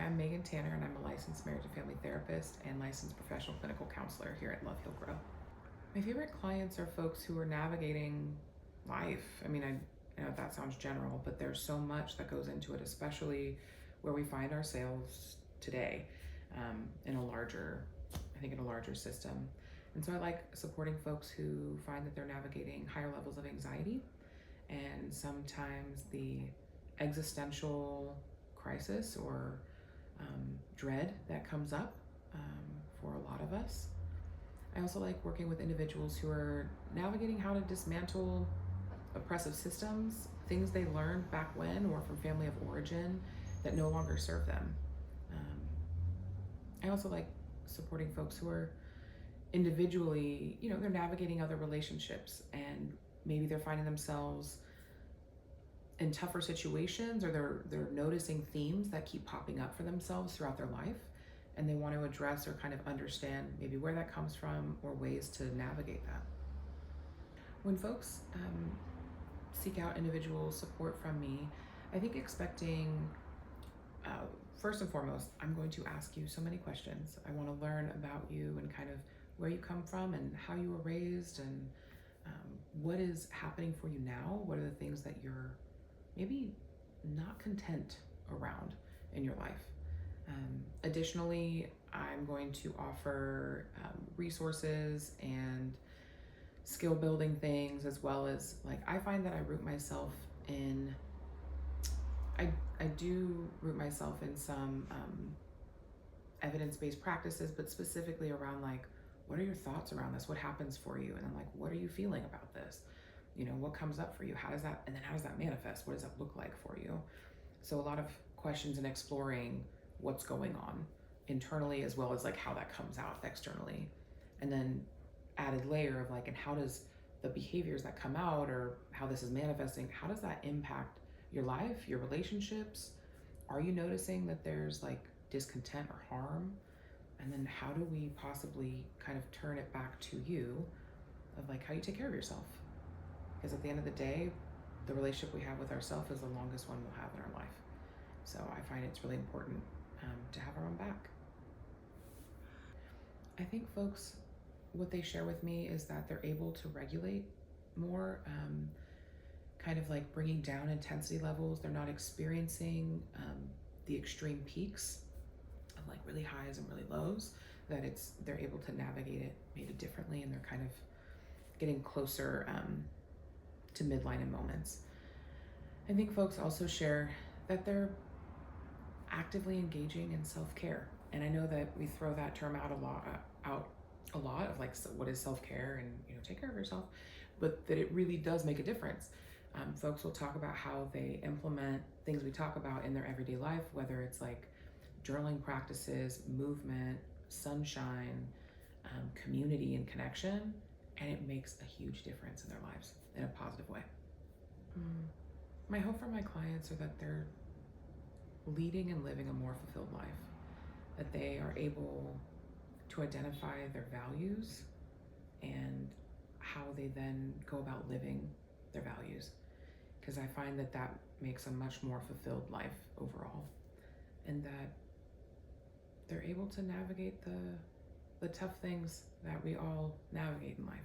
I'm Megan Tanner, and I'm a licensed marriage and family therapist and licensed professional clinical counselor here at Love Heal Grow. My favorite clients are folks who are navigating life. I know that sounds general, but there's so much that goes into it, especially where we find ourselves today in a larger system. And so I like supporting folks who find that they're navigating higher levels of anxiety and sometimes the existential crisis or dread that comes up for a lot of us. I also like working with individuals who are navigating how to dismantle oppressive systems, things they learned back when or from family of origin that no longer serve them. I also like supporting folks who are individually, they're navigating other relationships and maybe they're finding themselves in tougher situations, or they're noticing themes that keep popping up for themselves throughout their life, and they want to address or kind of understand maybe where that comes from or ways to navigate that. When folks seek out individual support from me, I think expecting first and foremost, I'm going to ask you so many questions. I want to learn about you and kind of where you come from and how you were raised, and what is happening for you now. What are the things that you're maybe not content around in your life? Additionally, I'm going to offer resources and skill building things, as well as I find that I do root myself in some evidence-based practices, but specifically around what are your thoughts around this? What happens for you? And then what are you feeling about this? What comes up for you? How does that manifest? What does that look like for you? So a lot of questions and exploring what's going on internally, as well as how that comes out externally. And then added layer of and how does the behaviors that come out, or how this is manifesting, how does that impact your life, your relationships? Are you noticing that there's discontent or harm? And then how do we possibly kind of turn it back to you of how you take care of yourself? Because at the end of the day, the relationship we have with ourselves is the longest one we'll have in our life. So I find it's really important to have our own back. I think folks, what they share with me is that they're able to regulate more, kind of bringing down intensity levels. They're not experiencing the extreme peaks of really highs and really lows, that they're able to navigate it maybe differently, and they're kind of getting closer to midline in moments. I think folks also share that they're actively engaging in self-care. And I know that we throw that term out a lot of so what is self-care, and take care of yourself, but that it really does make a difference. Folks will talk about how they implement things we talk about in their everyday life, whether it's journaling practices, movement, sunshine, community and connection, and it makes a huge difference in their lives in a positive way. My hope for my clients are that they're leading and living a more fulfilled life, that they are able to identify their values and how they then go about living their values, because I find that makes a much more fulfilled life overall, and that they're able to navigate the tough things that we all navigate in life.